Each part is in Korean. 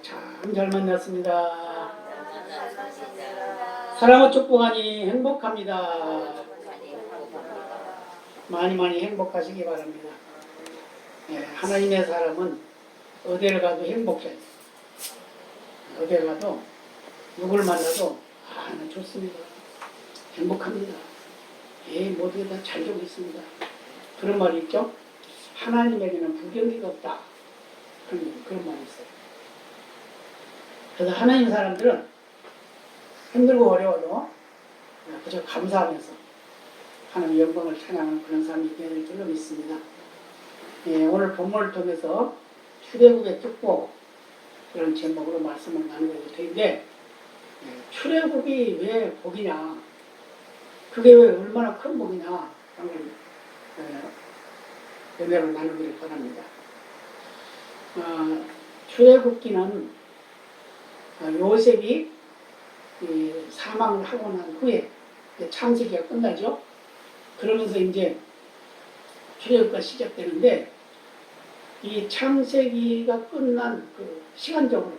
참 잘 만났습니다. 사랑과 축복하니 행복합니다. 많이 많이 행복하시기 바랍니다. 하나님의 사람은 어디를 가도 행복해요. 어디를 가도 누굴 만나도 나 좋습니다. 행복합니다. 모두 다 잘 되고 있습니다. 그런 말이 있죠. 하나님에게는 부경기가 없다. 그런 말이 있어요. 그래서 하나님 사람들은 힘들고 어려워도 그저 감사하면서 하나님의 영광을 찬양하는 그런 삶이 되어야 될 줄로 믿습니다. 오늘 본문을 통해서 출애굽의 축복 그런 제목으로 말씀을 나누게 될 텐데 출애굽이 왜 복이냐, 그게 왜 얼마나 큰 복이냐 하는 은혜를 나누기를 바랍니다. 출애굽기는 요셉이 사망을 하고 난 후에 창세기가 끝나죠. 그러면서 이제 출애굽가 시작되는데, 이 창세기가 끝난 그 시간적으로,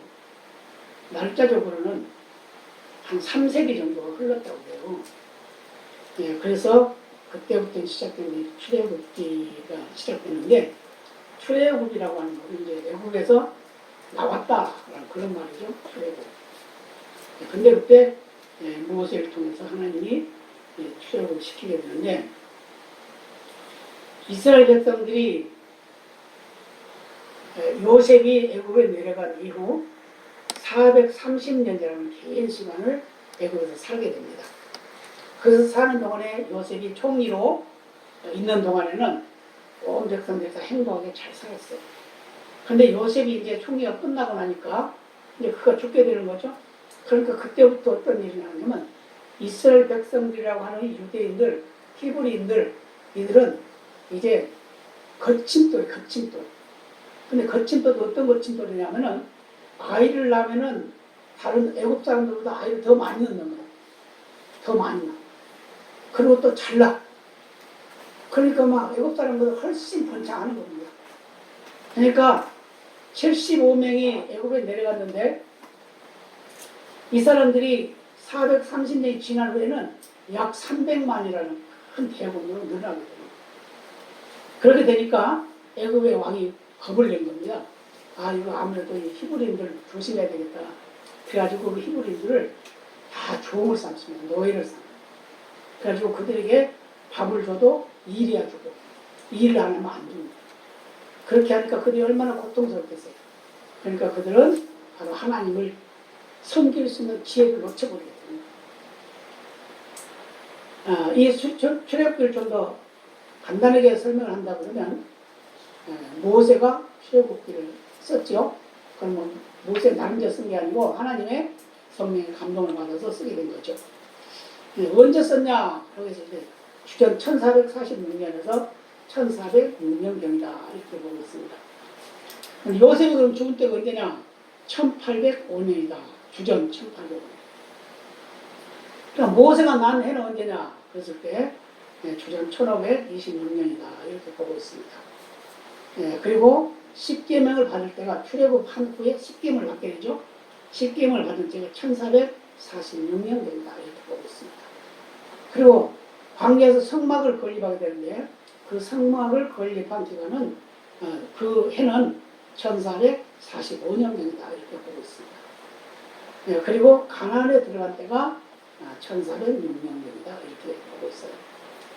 날짜적으로는 한 3세기 정도가 흘렀다고 해요. 그래서 그때부터 시작된 출애굽기가 시작되는데, 출애굽이라고 하는 것은 이제 애국에서 나왔다라는 그런 말이죠. 출애굽. 근데 그때 모세를 통해서 하나님이 출애굽을 시키게 되는데, 이스라엘 백성들이 요셉이 애국에 내려간 이후 430년이라는 긴 시간을 애국에서 살게 됩니다. 그래서 사는 동안에 요셉이 총리로 있는 동안에는 온 백성들이 다 행복하게 잘 살았어요. 근데 요셉이 이제 총리가 끝나고 나니까 이제 그가 죽게 되는 거죠. 그러니까 그때부터 어떤 일이 나냐면, 이스라엘 백성들이라고 하는 유대인들, 히브리인들, 이들은 이제 거침돌. 근데 거침돌도 어떤 거침돌이냐면은, 아이를 낳으면은 다른 애국 사람들보다 아이를 더 많이 낳는 거야. 더 많이 낳아. 그리고 또 잘 낳아. 그러니까 막 애국 사람보다 훨씬 번창하는 겁니다. 그러니까 75명이 애국에 내려갔는데, 이 사람들이 430년이 지난 후에는 약 300만이라는 큰 대군으로 늘어나게 됩니다. 그렇게 되니까 애국의 왕이 겁을 낸 겁니다. 이거 아무래도 이 히브리인들 조심해야 되겠다. 그래가지고 그 히브리인들을 다 종을 삼습니다. 노예를 삼아요. 그래가지고 그들에게 밥을 줘도 일해야 주고, 일을 안 하면 안 줍니다. 그렇게 하니까 그들이 얼마나 고통스럽겠어요. 그러니까 그들은 바로 하나님을 섬길 수 있는 지혜를 놓쳐버리게 됩니다. 이 출애굽기를 좀 더 간단하게 설명을 한다 그러면, 모세가 출애굽기를 썼죠. 그러면 모세 나름대로 쓴 게 아니고 하나님의 성령의 감동을 받아서 쓰게 된 거죠. 언제 썼냐? 그래서 이제 주전 1446년에서 1406년경이다 이렇게 보고 있습니다. 요셉이 그럼 죽을 때가 언제냐? 1805년이다. 주전 1805년. 그럼 모세가 난 해는 언제냐? 그랬을 때 주전 1526년이다 이렇게 보고 있습니다. 그리고 십계명을 받을 때가 출애굽한 후에 십계명을 받게 되죠. 십계명을 받은 때가 1446년경이다 이렇게 보고 있습니다. 그리고 광야에서 성막을 건립하게 되는데, 그 성막을 건립한 기간은 그 해는 1445년경이다 이렇게 보고 있습니다. 그리고 가나안에 들어간 때가 1406년경이다 이렇게 보고 있어요.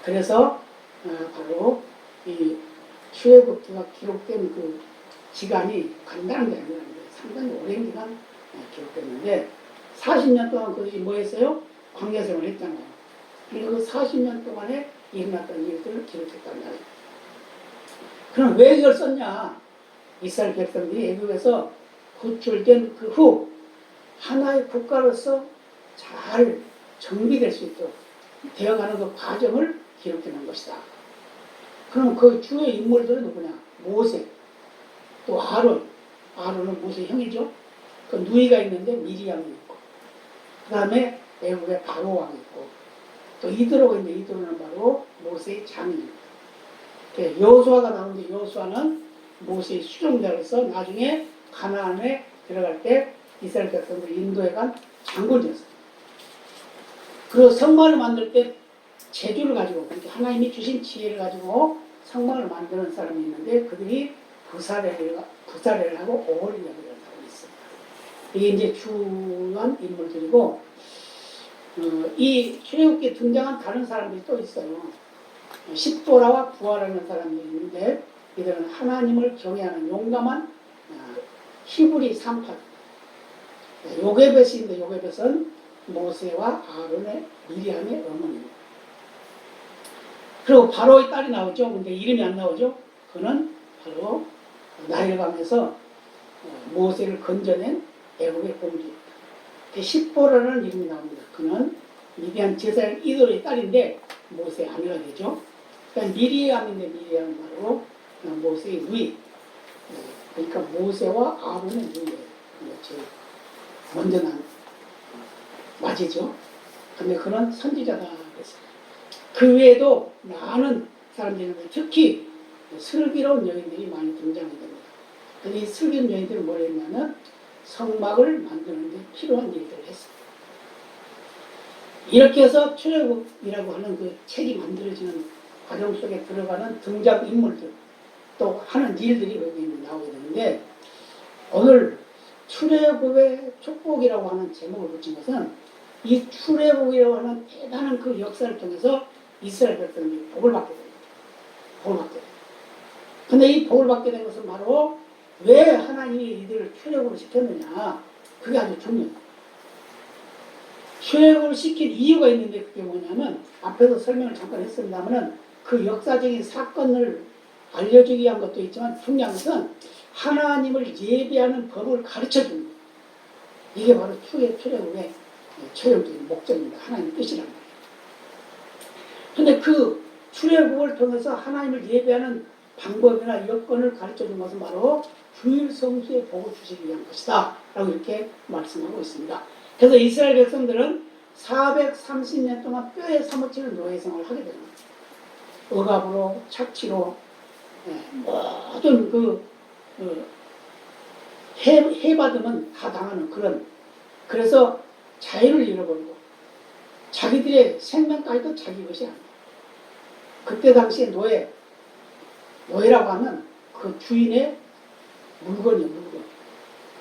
그래서 바로 이 출애굽기가 기록된 그 기간이 간단한 게 아니라 상당히 오랜 기간 기록됐는데, 40년 동안 그들이 뭐 했어요? 광야 생활을 했잖아요. 그리고 그 40년 동안에 일어났던 일들을 기록했단 말이에요. 그럼 왜 이걸 썼냐? 이스라엘 백성들이 애국에서 구출된 그 후 하나의 국가로서 잘 정비될 수 있도록 되어가는 그 과정을 기록해 놓은 것이다. 그럼 그 주요 인물들은 누구냐? 모세, 또 아론은 모세 형이죠. 그 누이가 있는데 미리암이 있고, 그 다음에 애국의 바로 왕이 있고, 또 이드로가 있는데 이드로는 바로 모세의 장인입니다. 여호수아가 나오는데 여호수아는 모세의 수종자로서 나중에 가나안의 들어갈 때 이스라엘 백성들을 인도해 간 장군이었어요. 그리고 성막을 만들 때 재주를 가지고, 그러니까 하나님이 주신 지혜를 가지고 성막을 만드는 사람이 있는데 그들이 부사렐하고 오홀리압이라는 사람이 있습니다. 이게 이제 주요한 인물들이고, 이 출애굽기에 등장한 다른 사람들이 또 있어요. 십보라와 부하라는 사람들이 있는데 이들은 하나님을 경외하는 용감한 히브리 산파. 요게벳인데 요게벳은 모세와 아론의 미리암의 어머니입니다. 그리고 바로의 딸이 나오죠. 근데 이름이 안 나오죠. 그는 바로 나일강에서 모세를 건져낸 애국의 공주입니다. 십보라는 이름이 나옵니다. 그는 미디안 제사장 이돌의 딸인데 모세의 아내가 되죠. 그러니까 미리암인데 미리암은 바로 모세의 누이. 그러니까 모세와 아론의 누이예요. 제일 먼저 난 맞이죠. 근데 그는 선지자다 그랬어요. 그 외에도 많은 사람들이 있는데 특히 슬기로운 여인들이 많이 등장이 됩니다. 근데 이 슬기로운 여인들은 뭘 했냐면 성막을 만드는 데 필요한 일들을 했습니다. 이렇게 해서 출애굽이라고 하는 그 책이 만들어지는 과정 속에 들어가는 등장인물들 또 하는 일들이 여기 나오게 되는데, 오늘 출애굽의 축복이라고 하는 제목을 붙인 것은 이 출애굽이라고 하는 대단한 그 역사를 통해서 이스라엘 백성들이 복을 받게 됩니다. 복을 받게 됩니다. 근데 이 복을 받게 된 것은 바로 왜 하나님이 이들을 출애굽을 시켰느냐, 그게 아주 중요해요. 출애굽을 시킨 이유가 있는데 그게 뭐냐면 앞에서 설명을 잠깐 했습니다만 그 역사적인 사건을 알려주기 위한 것도 있지만 중요한 것은 하나님을 예배하는 법을 가르쳐주는 거예요. 이게 바로 출애굽의 최종적인 목적입니다. 하나님의 뜻이란 말이에요. 근데 그 출애굽을 통해서 하나님을 예배하는 방법이나 여건을 가르쳐준 것은 바로 주일 성수의 복을 주시기 위한 것이다 라고 이렇게 말씀하고 있습니다. 그래서 이스라엘 백성들은 430년 동안 뼈에 사무치는 노예 생활을 하게 되는 거예요. 억압으로 착취로 모든 해받으면 다 당하는 그런, 그래서 자유를 잃어버리고 자기들의 생명까지도 자기 것이 아니에요. 그때 당시에 노예라고 하면 그 주인의 물건이에요. 물건.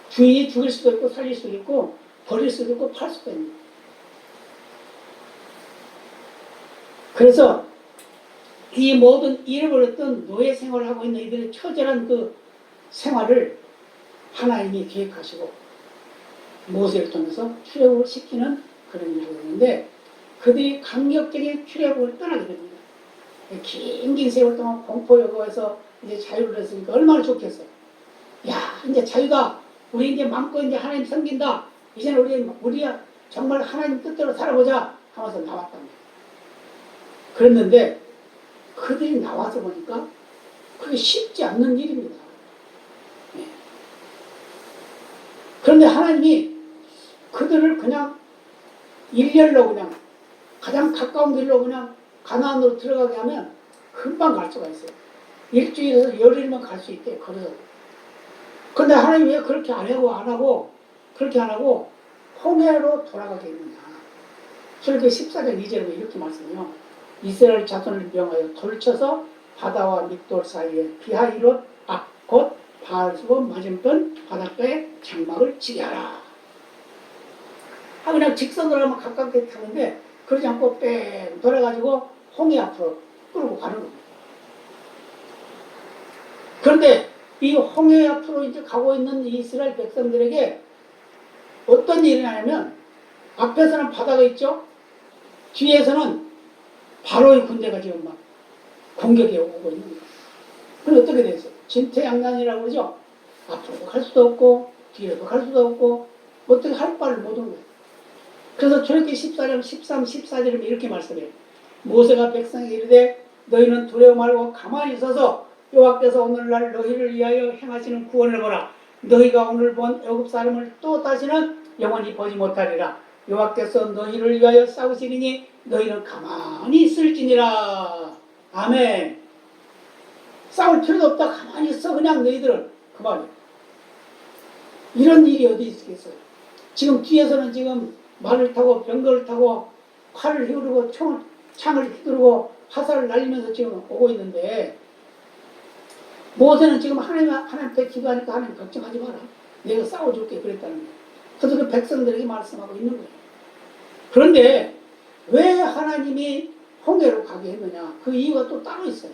주인이 죽일 수도 있고 살릴 수도 있고 버릴 수도 있고 팔 수도 있는. 그래서 이 모든 잃어버렸던 노예 생활을 하고 있는 이들의 처절한 그 생활을 하나님이 계획하시고 모세를 통해서 출애굽을 시키는 그런 일이 있는데, 그들이 강력적인 출애굽을 떠나게 됩니다. 긴 세월 동안 공포여고에서 이제 자유를 했으니까 얼마나 좋겠어요. 야, 이제 자유다. 우리 이제 마음껏 이제 하나님 섬긴다. 이제는 우리야 정말 하나님 뜻대로 살아보자 하면서 나왔단 말이에요. 그랬는데 그들이 나와서 보니까 그게 쉽지 않는 일입니다. 네. 그런데 하나님이 그들을 그냥 일렬로 그냥 가장 가까운 길로 그냥 가나안으로 들어가게 하면 금방 갈 수가 있어요. 일주일에서 열일만 갈 수 있대, 걸어서. 그런데 하나님 왜 그렇게 안 하고 홍해로 돌아가게 했느냐. 출애굽기 14장 2절에 이렇게 말씀해요. 이스라엘 자손을 명하여 돌쳐서 바다와 밑돌 사이에 비하이롯 곧 바알수본 맞은편 바닷가에 장막을 치게 하라. 그냥 직선으로 하면 가깝게 타는데 그러지 않고 뺑 돌아가지고 홍해 앞으로 끌고 가는 겁니다. 그런데 이 홍해 앞으로 이제 가고 있는 이스라엘 백성들에게 어떤 일이 나냐면 앞에서는 바다가 있죠. 뒤에서는 바로의 군대가 지금 막 공격해 오고 있는 거예요. 그럼 어떻게 됐어요? 진퇴양난이라고 그러죠. 앞으로도 갈 수도 없고 뒤로도 갈 수도 없고 어떻게 할 바를 못 온 거예요. 그래서 출애굽기 14장 13, 14절에 이렇게 말씀해요. 모세가 백성에게 이르되 너희는 두려워 말고 가만히 있어서 여호와께서 오늘날 너희를 위하여 행하시는 구원을 보라. 너희가 오늘 본 애굽 사람을 또 다시는 영원히 보지 못하리라. 여호와께서 너희를 위하여 싸우시리니 너희는 가만히 있을지니라. 아멘. 싸울 필요도 없다. 가만히 있어. 그냥 너희들은 그 말이에요. 이런 일이 어디 있겠어요? 지금 뒤에서는 지금 말을 타고 병거를 타고 칼을 휘두르고 창을 휘두르고 화살을 날리면서 지금 오고 있는데 모세는 지금 하나님께 기도하니까 하나님 걱정하지 마라. 내가 싸워줄게 그랬다는 거예요. 그래서 그 백성들에게 말씀하고 있는 거예요. 그런데 왜 하나님이 홍해로 가게 했느냐? 그 이유가 또 따로 있어요.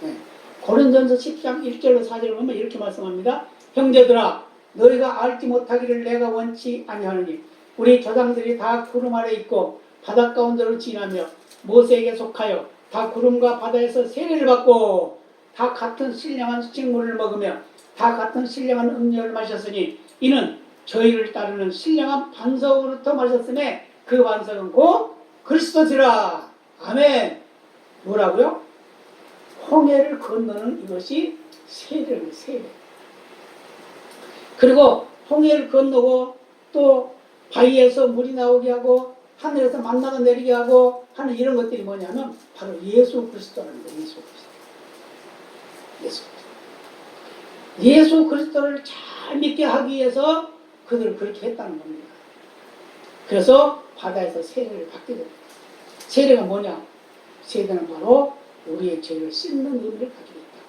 네. 고린도전서 10장 1절로 4절을 보면 이렇게 말씀합니다. 형제들아 너희가 알지 못하기를 내가 원치 아니하노니 우리 조상들이 다 구름 아래 있고 바닷 가운데로 지나며 모세에게 속하여 다 구름과 바다에서 세례를 받고 다 같은 신령한 식물을 먹으며 다 같은 신령한 음료를 마셨으니 이는 저희를 따르는 신령한 반석으로부터 마셨음에 그 반석은 곧 그리스도시라. 아멘. 뭐라고요? 홍해를 건너는 이것이 세례예요. 세례. 그리고 홍해를 건너고 또 바위에서 물이 나오게 하고 하늘에서 만나가 내리게 하고 하는 이런 것들이 뭐냐면 바로 예수 그리스도라는 거예요. 예수 그리스도. 예수 그리스도. 예수 그리스도를 잘 믿게 하기 위해서 그들을 그렇게 했다는 겁니다. 그래서 바다에서 세례를 받게 됩니다. 세례가 뭐냐? 세례는 바로 우리의 죄를 씻는 의미를 가지고 있다.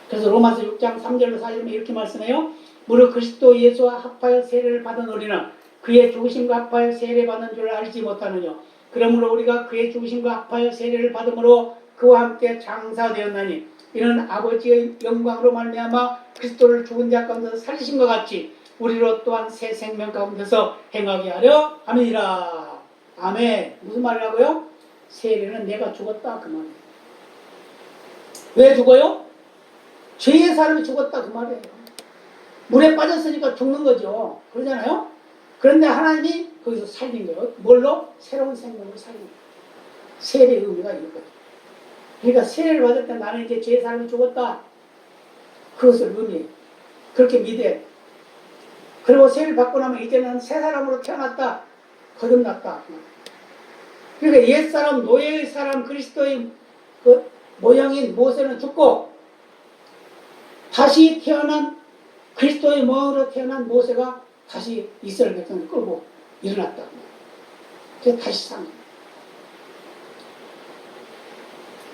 그래서 로마서 6장 3절로 4절에 이렇게 말씀해요. 무릇 그리스도 예수와 합하여 세례를 받은 우리는 그의 죽으심과 합하여 세례 받는 줄 알지 못하느냐. 그러므로 우리가 그의 죽으심과 합하여 세례를 받음으로 그와 함께 장사되었나니 이는 아버지의 영광으로 말미암아 그리스도를 죽은 자 가운데서 살리신 것 같이 우리로 또한 새 생명 가운데서 행하게 하려 함이니라. 아멘. 무슨 말이라고요? 세례는 내가 죽었다 그 말이에요. 왜 죽어요? 죄의 사람이 죽었다 그 말이에요. 물에 빠졌으니까 죽는 거죠. 그러잖아요. 그런데 하나님이 거기서 살린 거예요. 뭘로? 새로운 생명을 살린 거예요. 세례의 의미가 이거거든요. 그러니까 세례를 받을 때 나는 이제 죄의 사람이 죽었다. 그것을 의미해요. 그렇게 믿어요. 그리고 세례를 받고 나면 이제는 새 사람으로 태어났다. 거듭났다. 그러니까 옛사람, 노예의 사람, 그리스도의 그 모형인 모세는 죽고 다시 태어난 그리스도의 모형으로 태어난 모세가 다시 이스라엘 백성을 끌고 일어났다. 그래서 다시 산 거예요.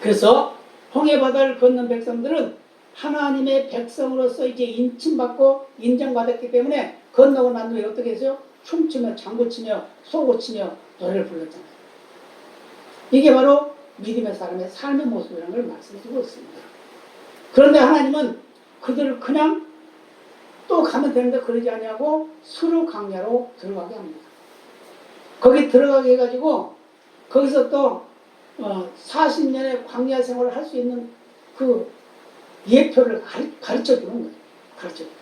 그래서 홍해바다를 건넌 백성들은 하나님의 백성으로서 이제 인침받고 인정받았기 때문에 건너고 난 후에 어떻게 했어요? 춤추며 장구치며 소고치며 노래를 불렀잖아요. 이게 바로 믿음의 사람의 삶의 모습이라는 걸 말씀해주고 있습니다. 그런데 하나님은 그들을 그냥 또 가면 되는데 그러지 아니하고 수르 광야로 들어가게 합니다. 거기 들어가게 해가지고 거기서 또 40년의 광야 생활을 할 수 있는 그 예표를 가르쳐 주는 거예요. 가르쳐 주는 거예요.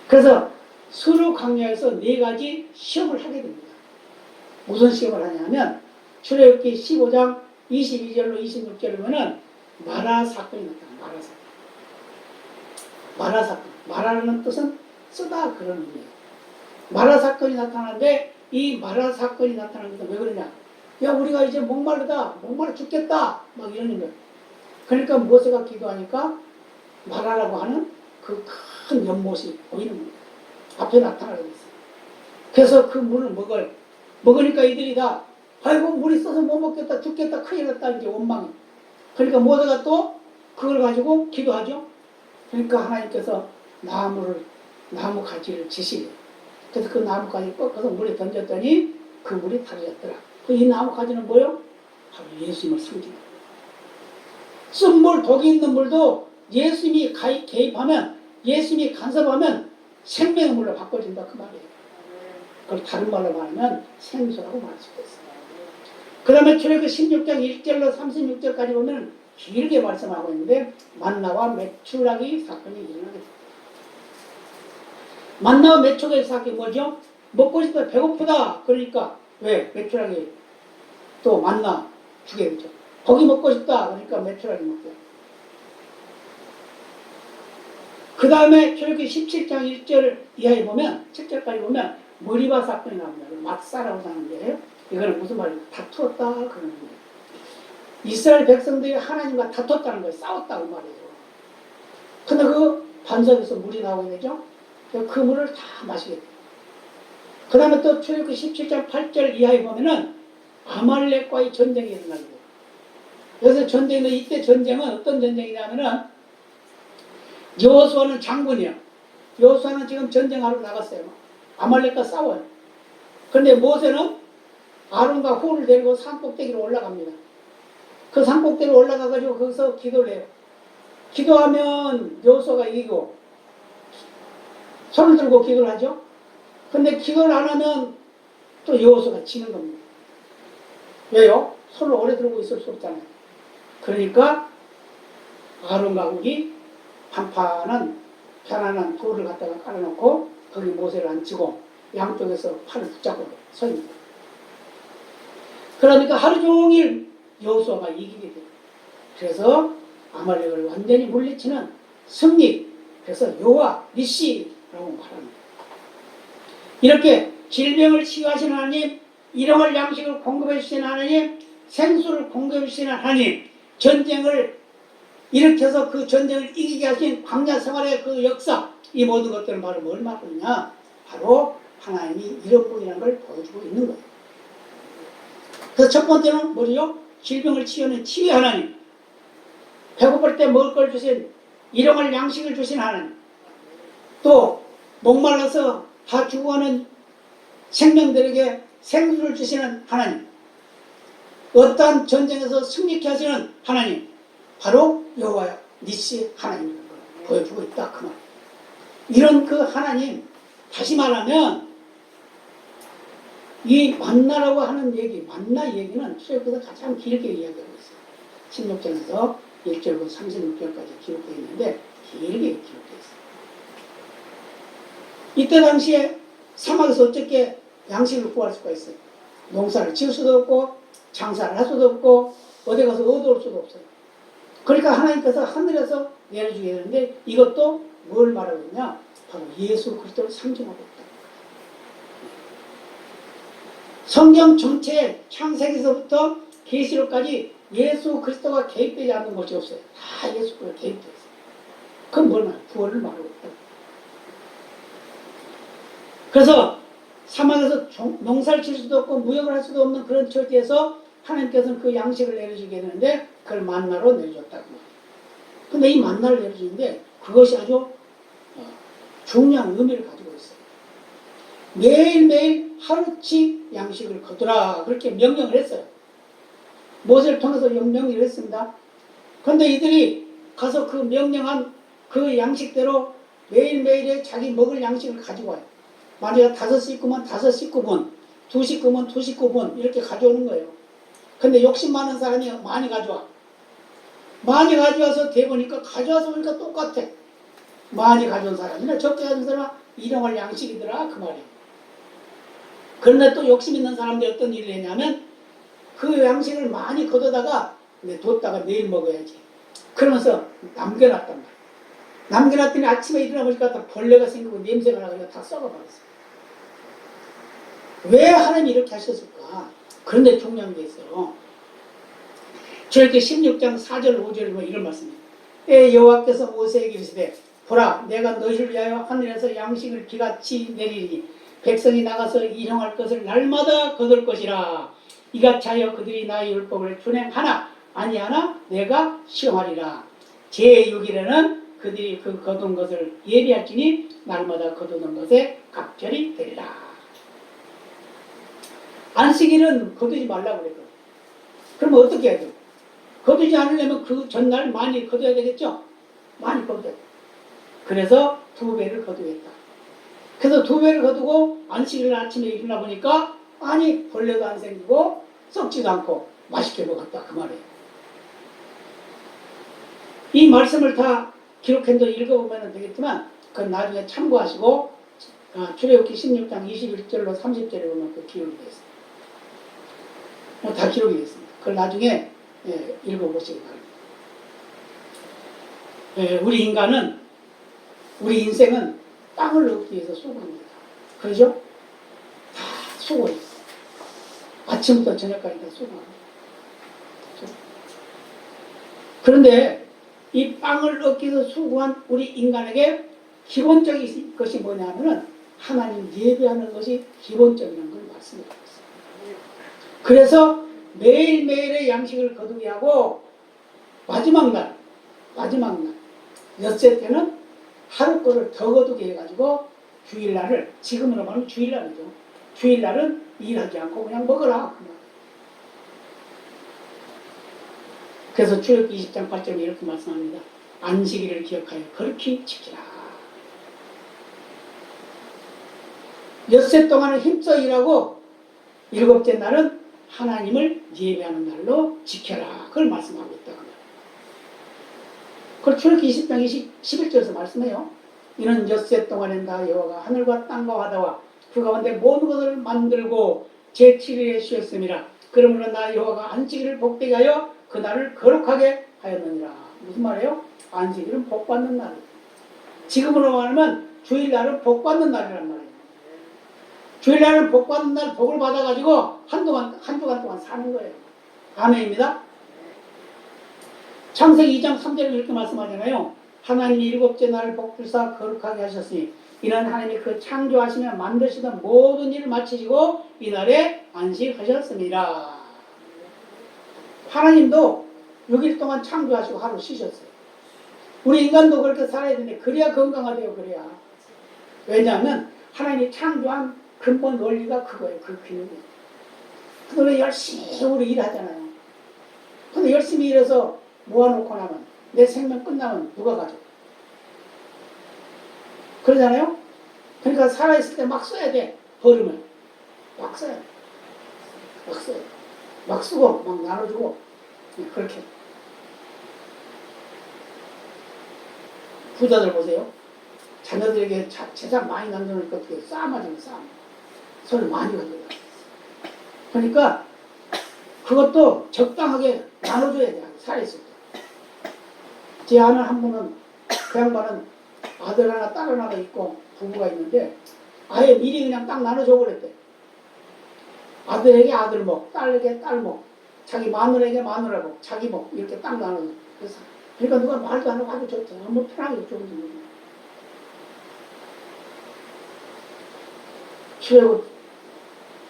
그래서 수르 광야에서 4가지 시험을 하게 됩니다. 무슨 시험을 하냐면 출애굽기 15장 22절로 26절에 보면 마라 사건이 나타나요. 마라 사건. 마라 사건. 마라라는 뜻은 쓰다 그런 의미예요. 마라 사건이 나타나는데 이 마라 사건이 나타나는 것은 왜 그러냐? 야 우리가 이제 목마르다. 목마르 죽겠다. 막 이러는 거예요. 그러니까 모세가 기도하니까 마라라고 하는 그 큰 연못이 보이는 거예요. 앞에 나타나게 됐어요. 그래서 그 물을 먹으니까 이들이 다 아이고 물이 써서 못 먹겠다 죽겠다 큰일 났다 이제 원망해. 그러니까 모세가 또 그걸 가지고 기도하죠. 그러니까 하나님께서 나무 가지를 지시래요. 그래서 그 나무 가지 꺾어서 물에 던졌더니 그 물이 달아졌더라. 이 나무 가지는 뭐예요? 바로 예수님을 섬기는 거예요. 쓴물 독이 있는 물도 예수님이 개입하면 예수님이 간섭하면 생명의 물로 바꿔진다 그 말이에요. 그걸 다른 말로 말하면 생수라고 말할 수가 있어요. 그 다음에 출애굽기 16장 1절로 36절까지 보면 길게 말씀하고 있는데 만나와 메추라기 사건이 일어나게 됩니다. 만나와 메추라기 사건이 뭐죠? 먹고 싶다 배고프다 그러니까 왜? 메추라기 또 만나 주게 되죠. 고기 먹고 싶다 그러니까 메추라기 먹게. 그 다음에 출애굽기 17장 1절 이하에 보면 7절까지 보면 머리바 사건이 나옵니다. 맞사라고 하는 게요. 이거는 무슨 말이에요? 다투었다 그러는 거예요. 이스라엘 백성들이 하나님과 다퉜다는 거예요. 싸웠다고 말이에요. 근데 그 반석에서 물이 나오게 되죠. 그 물을 다 마시게 돼요. 그 다음에 또 출애굽기 17장 8절 이하에 보면은 아말렉과의 전쟁이 일어나게 돼요. 그래서 전쟁은, 이때 전쟁은 어떤 전쟁이냐면은 여호수아는 장군이야. 여호수아는 지금 전쟁하러 나갔어요. 아말렉과 싸워요. 그런데 모세는 아론과 홀을 데리고 산꼭대기로 올라갑니다. 그 산꼭대기로 올라가가지고 거기서 기도를 해요. 기도하면 여호수아가 이기고 손을 들고 기도를 하죠. 근데 기도를 안 하면 또 여호수아가 지는 겁니다. 왜요? 손을 오래 들고 있을 수 없잖아요. 그러니까 아론과 홀이 판판한 편안한 돌을 갖다가 깔아놓고 거기 모세를 앉히고 양쪽에서 팔을 붙잡고 서 있는 거예요. 그러니까 하루 종일 여호수아가 이기게 돼요. 그래서 아말렉을 완전히 물리치는 승리. 그래서 여호와 니시라고 말합니다. 이렇게 질병을 치유하시는 하나님, 일용할 양식을 공급해 주시는 하나님, 생수를 공급해 주시는 하나님, 전쟁을 일으켜서 그 전쟁을 이기게 하신 광야 생활의 그 역사, 이 모든 것들은 바로 뭘 말하느냐? 바로 하나님이 이런 분이라는 걸 보여주고 있는 거예요. 그래서 첫 번째는 뭐죠? 질병을 치유하는 치유의 하나님, 배고플 때 먹을 걸 주신, 일용할 양식을 주신 하나님, 또 목말라서 다 죽어가는 생명들에게 생수를 주시는 하나님, 어떠한 전쟁에서 승리케 하시는 하나님, 바로 여호와 니시 하나님을 보여주고 있다 그 말. 이런 그 하나님, 다시 말하면 이 만나라고 하는 얘기, 만나 얘기는 출애굽기에서 가장 길게 이야기하고 있어요. 16장에서 1절부터 36절까지 기록되어 있는데 길게 기록되어 있어요. 이때 당시에 사막에서 어떻게 양식을 구할 수가 있어요? 농사를 지을 수도 없고 장사를 할 수도 없고 어디 가서 얻어올 수도 없어요. 그러니까 하나님께서 하늘에서 내려주게 되는데 이것도 뭘 말하고 있냐? 바로 예수 그리스도를 상징하고 있다. 성경 전체에 창세기서부터 계시록까지 예수 그리스도가 개입되지 않는 것이 없어요. 다 예수 그리스도가 개입되어 있어요. 그건 뭘 말해요? 구원을 말하고 있다. 그래서 사막에서 농사를 칠 수도 없고 무역을 할 수도 없는 그런 처지에서 하나님께서는 그 양식을 내려주게 되는데 그걸 만나로 내려줬다고 말이에요. 근데 이 만나를 내려주는데 그것이 아주 중요한 의미를 가지고 있어요. 매일매일 하루치 양식을 거두라 그렇게 명령을 했어요. 모세를 통해서 명령을 했습니다. 그런데 이들이 가서 그 명령한 그 양식대로 매일매일의 자기 먹을 양식을 가지고 와요. 만약에 5식구면 5식구분, 2식구면 2식구분 이렇게 가져오는 거예요. 근데 욕심 많은 사람이 많이 가져와. 많이 가져와서 대보니까 가져와서 보니까 똑같아. 많이 가져온 사람이나 적게 가져온 사람은 일용할 양식이더라 그 말이에요. 그런데 또 욕심 있는 사람들이 어떤 일을 했냐면 그 양식을 많이 걷어다가 뒀다가 내일 먹어야지. 그러면서 남겨놨단 말이에요. 남겨놨더니 아침에 일어나 보니까 다 벌레가 생기고 냄새가 나가지고 다 썩어버렸어요. 왜 하나님이 이렇게 하셨을까? 그런데 중요한 게 있어요. 저렇게 16장 4절 5절에 뭐 이런 말씀이에요. 여호와께서 모세에게 이르시되 보라 내가 너희를 위하여 하늘에서 양식을 비같이 내리니 백성이 나가서 일용할 것을 날마다 거둘 것이라. 이같이 하여 그들이 나의 율법을 준행하나 아니하나 내가 시험하리라. 제6일에는 그들이 그 거둔 것을 예비할지니 날마다 거두는 것에 갑절이 되리라. 안식일은 거두지 말라고 그랬거든요. 그럼 어떻게 해야 돼요? 거두지 않으려면 그 전날 많이 거둬야 되겠죠? 많이 거둬야 돼요. 그래서 2배를 거두겠다. 그래서 2배를 거두고 안식일 아침에 일어나 보니까 아니 벌레도 안 생기고 썩지도 않고 맛있게 먹었다 그 말이에요. 이 말씀을 다 기록해서 읽어보면 되겠지만 그건 나중에 참고하시고 출애굽기 16장 21절로 30절에 보면 그 기록이 되어 있습니다. 다 기록이 되어 있습니다. 그걸 나중에 읽어보시기 바랍니다. 우리 인간은 우리 인생은 땅을 얻기 위해서 수고합니다. 그러죠? 다 수고해요. 아침부터 저녁까지 다 수고합니다. 그렇죠? 그런데 이 빵을 얻기 위해서 수고한 우리 인간에게 기본적인 것이 뭐냐면은 하나님 예배하는 것이 기본적인 걸 말씀드리고 있어요. 그래서 매일매일의 양식을 거두게 하고 마지막 날 엿새 때는 하루 거를 더 거두게 해가지고 주일날을, 지금으로 말하면 주일날이죠. 주일날은 일하지 않고 그냥 먹어라. 그래서 출애굽기 20장 8절에 이렇게 말씀합니다. 안식일을 기억하여 거룩히 지키라. 엿새 동안은 힘써 일하고 일곱째 날은 하나님을 예배하는 날로 지켜라. 그걸 말씀하고 있다고 합니다. 그걸 출애굽기 20장 11절에서 말씀해요. 이는 엿새 동안엔 나 여호와가 하늘과 땅과 바다와 그 가운데 모든 것을 만들고 제7일에 쉬었음이라. 그러므로 나 여호와가 안식일을 복되게 하여 그 날을 거룩하게 하였느니라. 무슨 말이에요? 안식일은 복받는 날이에요. 지금으로 말하면 주일날은 복받는 날이란 말이에요. 주일날은 복받는 날 복을 받아가지고 한 주간 동안 사는 거예요. 아멘입니다. 창세기 2장 3절에 이렇게 말씀하잖아요. 하나님이 일곱째 날을 복주사 거룩하게 하셨으니 이는 하나님이 그 창조하시며 만드시던 모든 일을 마치시고 이날에 안식하셨습니다. 하나님도 6일 동안 창조하시고 하루 쉬셨어요. 우리 인간도 그렇게 살아야 되는데 그래야 건강하대요. 그래야. 왜냐하면 하나님이 창조한 근본 원리가 그거예요. 그 균형이에요. 그런데 열심히 우리 일하잖아요. 근데 열심히 일해서 모아놓고 나면 내 생명 끝나면 누가 가져? 그러잖아요. 그러니까 살아있을 때 막 써야 돼. 버리면 막 써야 돼. 막 써야 돼. 막 쓰고 막 나눠주고 그렇게. 부자들 보세요. 자녀들에게 재산 많이 남겨놓으니까 어떻게 싸움하잖아요. 싸움. 손을 많이 가져요. 그러니까 그것도 적당하게 나눠줘야 돼. 살아있을 때. 제 아는 한 분은 그 양반은 아들 하나 딸 하나가 있고 부부가 있는데 아예 미리 그냥 딱 나눠줘 버렸대. 아들에게 아들목, 딸에게 딸목, 자기 마누라에게 마누라목, 자기 목 이렇게 딱 나눠줘. 그래서 그러니까 누가 말도 안 하고 아주 좋죠. 너무 편하게 좋은 거예요. 출애굽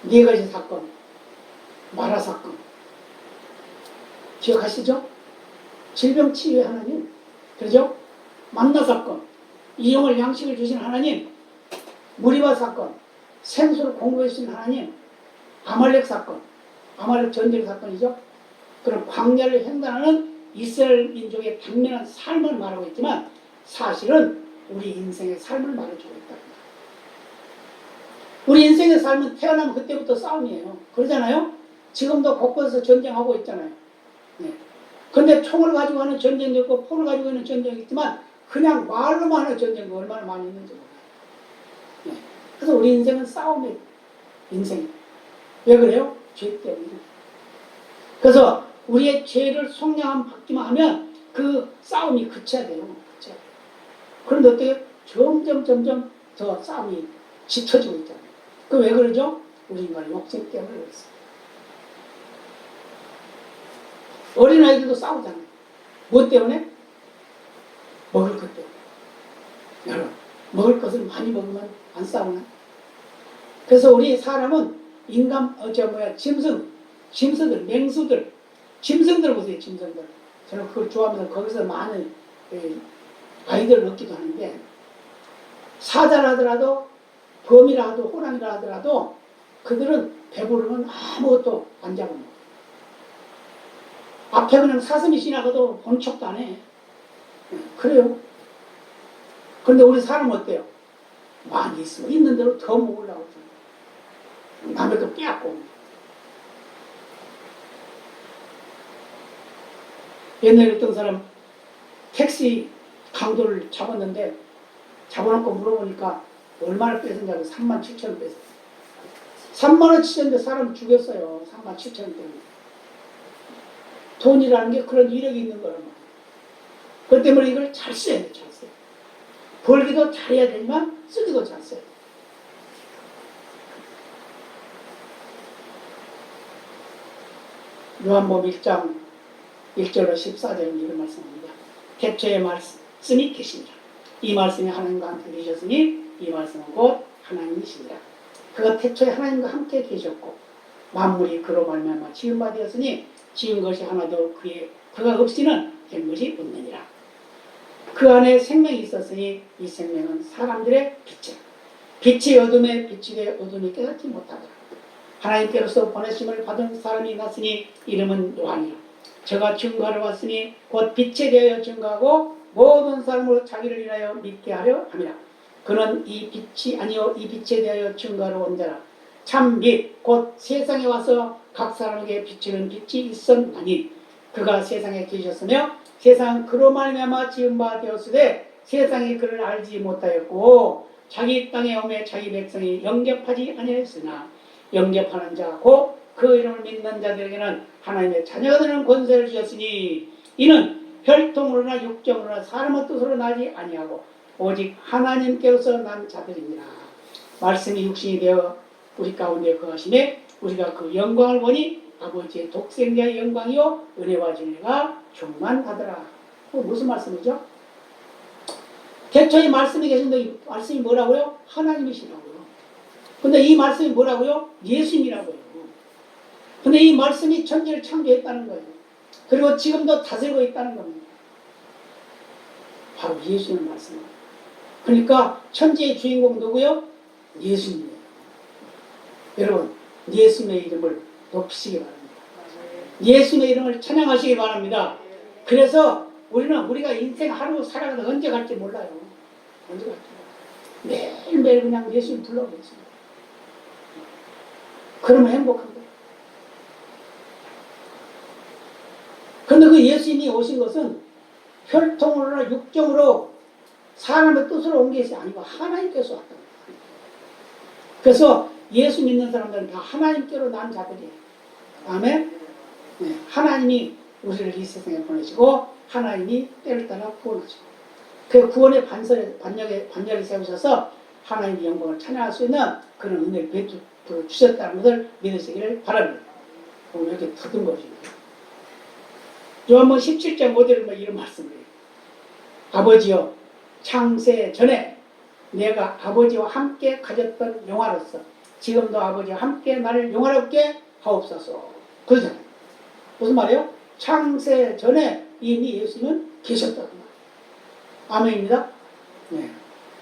4가지 사건, 마라 사건 기억하시죠? 질병 치유의 하나님, 그러죠? 만나 사건, 이용을 양식을 주신 하나님, 무리바 사건, 생수를 공급해 주신 하나님, 아말렉 사건, 아말렉 전쟁 사건이죠. 그런 광야를 횡단하는 이스라엘 민족의 당면한 삶을 말하고 있지만 사실은 우리 인생의 삶을 말해주고 있다. 우리 인생의 삶은 태어나면 그때부터 싸움이에요. 그러잖아요? 지금도 곳곳에서 전쟁하고 있잖아요. 네. 근데 총을 가지고 하는 전쟁도 있고 포를 가지고 하는 전쟁이 있지만 그냥 말로만 하는 전쟁도 얼마나 많이 있는지 몰라요. 네. 그래서 우리 인생은 싸움의 인생이에요. 왜 그래요? 죄 때문에. 그래서 우리의 죄를 속량함 받기만 하면 그 싸움이 그쳐야 돼요. 그쳐야 돼요. 그런데 어떻게 점점 더 싸움이 짙어지고 있잖아요. 그 왜 그러죠? 우리 인간의 욕심 때문에 그렇습니다. 어린아이들도 싸우잖아요. 뭐 때문에? 먹을 것 때문에. 여러분, 먹을 것을 많이 먹으면 안 싸우나? 그래서 우리 사람은 짐승들, 맹수들, 짐승들 보세요, 짐승들. 저는 그걸 좋아하면서 거기서 많은 아이들을 얻기도 하는데, 사자라 하더라도, 범이라 하도, 호랑이라 하더라도, 그들은 배부르면 아무것도 안 잡아먹어요. 앞에 그냥 사슴이 지나가도 본 척도 안 해. 그래요. 그런데 우리 사람은 어때요? 많이 있으면 있는 대로 더 먹으려고 하잖아요. 남의 거 빼앗고. 옛날에 어떤 사람 택시 강도를 잡았는데 잡아놓고 물어보니까 얼마나 뺏었냐고 37,000원 뺏었어요. 37,000원인데 사람 죽였어요. 37,000원 때문에. 돈이라는 게 그런 이력이 있는 거란 말이에요. 그렇기 때문에 이걸 잘 써야 돼요. 잘 써야 돼요. 벌기도 잘해야 되지만 쓰기도 잘 써야 돼요. 요한복음 1장 1절로 14절은 이런 말씀입니다. 태초에 말씀이 계시니라. 이 말씀이 하나님과 함께 계셨으니 이 말씀은 곧 하나님이시니라. 그가 태초에 하나님과 함께 계셨고 만물이 그로 말미암아 지은 바 되었으니 지은 것이 하나도 그가 없이는 된 것이 없느니라. 그 안에 생명이 있었으니 이 생명은 사람들의 빛이라. 빛이 어둠에 빛이 되어 어둠이 깨닫지 못하더라. 하나님께로서 보내심을 받은 사람이 났으니 이름은 요한이라. 저가 증거하러 왔으니 곧 빛에 대하여 증거하고 모든 사람으로 자기를 인하여 믿게 하려 함이라. 그는 이 빛이 아니요 이 빛에 대하여 증거하러 온 자라. 참 빛 곧 세상에 와서 각 사람에게 비추는 빛이 있었나니 그가 세상에 계셨으며 세상은 그로 말미암아 지은 바 되었으되 세상이 그를 알지 못하였고 자기 땅에 오매 자기 백성이 영접하지 아니하였으나 영접하는 자 곧 그 이름을 믿는 자들에게는 하나님의 자녀가 되는 권세를 주셨으니 이는 혈통으로나 육정으로나 사람의 뜻으로 나지 아니하고 오직 하나님께로서 난 자들입니다. 말씀이 육신이 되어 우리 가운데 거하시매 우리가 그 영광을 보니 아버지의 독생자의 영광이요 은혜와 진리가 충만하더라. 무슨 말씀이죠? 태초에 말씀이 계신데 이 말씀이 뭐라고요? 하나님이시라고요. 근데 이 말씀이 뭐라고요? 예수님이라고요. 근데 이 말씀이 천지를 창조했다는 거예요. 그리고 지금도 다스리고 있다는 겁니다. 바로 예수님 말씀입니다. 그러니까 천지의 주인공 누구요? 예수님이에요. 여러분 예수님의 이름을 높이시기 바랍니다. 예수님의 이름을 찬양하시기 바랍니다. 그래서 우리가 인생 하루 살아가다 언제 갈지 몰라요. 언제 갈지 몰라요. 매일매일 그냥 예수님 불러보겠습니다. 그러면 행복한 거예요. 그런데 그 예수님이 오신 것은 혈통으로나 육정으로 사람의 뜻으로 온 것이 아니고 하나님께서 왔다. 그래서 예수 믿는 사람들은 다 하나님께로 난 자들이에요. 아멘? 네, 하나님이 우리를 이 세상에 보내시고 하나님이 때를 따라 구원하시고 그 구원의 반열에 세우셔서 하나님의 영광을 찬양할 수 있는 그런 은혜를 베풀어 주셨다는 것을 믿으시기를 바랍니다. 오늘 이렇게 더듬 것입니다. 요한복음 17장 5절에 이런 말씀을 해요. 아버지여 창세 전에 내가 아버지와 함께 가졌던 영화로서 지금도 아버지와 함께 나를 영화롭게 하옵소서. 그러잖아요. 무슨 말이에요? 창세 전에 이미 예수님은 계셨다고 말이에요. 아멘입니다. 네.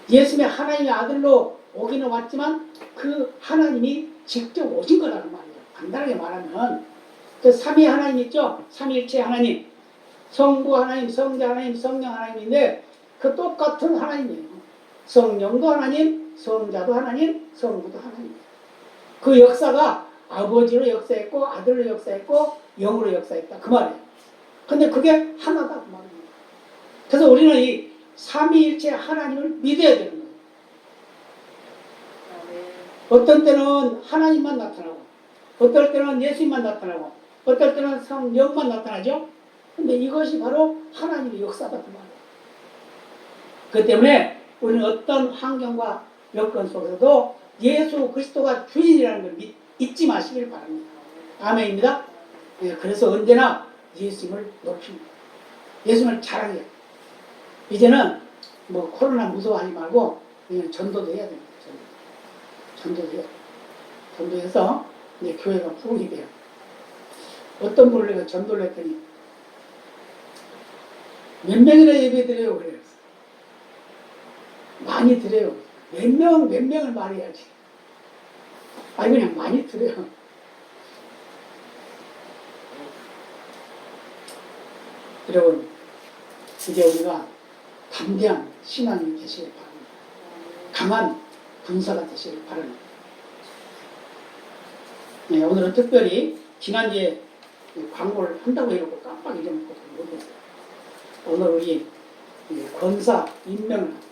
예수님의 하나님의 아들로 오기는 왔지만 그 하나님이 직접 오신 거라는 말이에요. 간단하게 말하면 그 삼위 하나님 있죠? 삼위일체 하나님, 성부 하나님, 성자 하나님, 성령 하나님인데 그 똑같은 하나님이에요. 성령도 하나님, 성자도 하나님, 성부도 하나님. 그 역사가 아버지로 역사했고 아들로 역사했고 영으로 역사했다. 그 말이에요. 근데 그게 하나다. 그 말입니다. 그래서 우리는 이 삼위일체 하나님을 믿어야 되는 거예요. 어떤 때는 하나님만 나타나고 어떨 때는 예수님만 나타나고 어떨 때는 성령만 나타나죠. 근데 이것이 바로 하나님의 역사다. 그 말이에요. 그 때문에 우리는 어떤 환경과 여건 속에서도 예수 그리스도가 주인이라는 걸 잊지 마시길 바랍니다. 아멘입니다. 네, 그래서 언제나 예수님을 높입니다. 예수님을 자랑해요. 이제는 뭐 코로나 무서워하지 말고 그냥 전도도 해야 됩니다. 전도도 해요. 전도해서 이제 교회가 부흥이 돼요. 어떤 분을 내가 전도를 했더니 몇 명이나 예배 드려요 그래요. 많이 드려요. 몇 명을 말해야지. 아니 그냥 많이 드려요. 여러분 이제 우리가 담대한 신앙이 되시길 바랍니다. 강한 군사가 되시길 바랍니다. 네, 오늘은 특별히 지난주에 광고를 한다고 해놓고 깜빡 잊어먹고 못했어요. 오늘 우리 권사 임명을 합니다.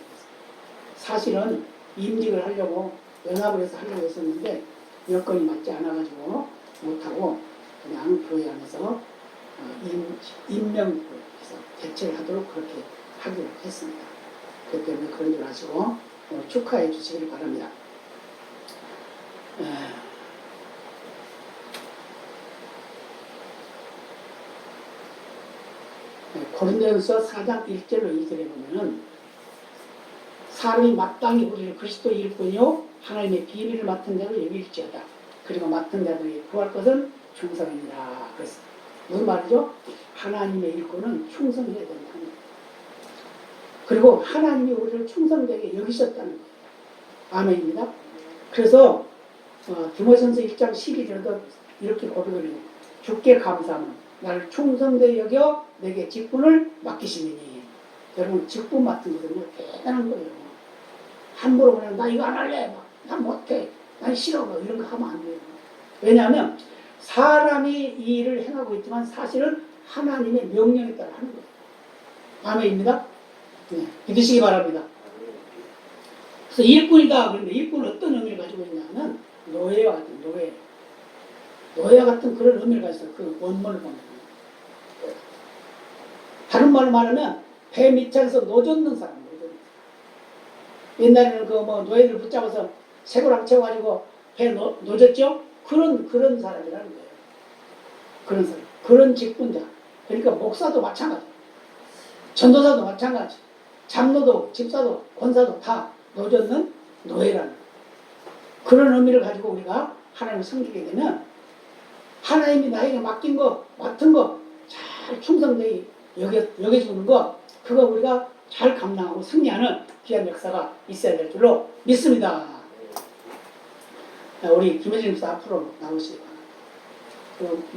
사실은 임직을 하려고 연합을 해서 하려고 했었는데 여건이 맞지 않아가지고 못하고 그냥 교회 안에서 임명해서 대체를 하도록 그렇게 하기로 했습니다. 그렇기 때문에 그런 줄 아시고 축하해 주시길 바랍니다. 고린도전서 4장 1절로 2절에 보면은 사람이 마땅히 우리를 그리스도의 일꾼이요 하나님의 비밀을 맡은 자로 여길지어다. 그리고 맡은 자들이 구할 것은 충성이니라. 그랬어. 무슨 말이죠? 하나님의 일꾼은 충성해야 된다는 거예요. 그리고 하나님이 우리를 충성되게 여기셨다는 거예요. 아멘입니다. 그래서 디모데전서 1장 12절도 이렇게 고백을 해요. 주께 감사하면 나를 충성되게 여겨 내게 직분을 맡기시니. 여러분 직분 맡은 것은요 대단한 거예요. 함부로 그냥 나 이거 안 할래, 난 못해, 난 싫어, 이런 거 하면 안 돼요. 왜냐하면 사람이 이 일을 행하고 있지만 사실은 하나님의 명령에 따라 하는 거예요. 아멘입니다. 네, 믿으시기 바랍니다. 그래서 일꾼이다. 그런데 일꾼은 어떤 의미를 가지고 있냐면 노예와 같은 노예와 같은 그런 의미를 가지고 있어요. 그 원문을 보면. 다른 말로 말하면 배 밑에서 노젓는 사람. 옛날에는 그 뭐 노예들 붙잡아서 새고랑 채워가지고 배 노졌죠? 그런 사람이라는 거예요. 그런 사람. 그런 직분자. 그러니까 목사도 마찬가지. 전도사도 마찬가지. 장로도, 집사도, 권사도 다 노젓는 노예라는 거예요. 그런 의미를 가지고 우리가 하나님을 섬기게 되면 하나님이 나에게 맡긴 거, 맡은 거 잘 충성되게 여겨주는 거, 그거 우리가 잘 감당하고 승리하는 귀한 역사가 있어야 될 줄로 믿습니다. 우리 김혜진 목사 앞으로 나오시기 바랍니다.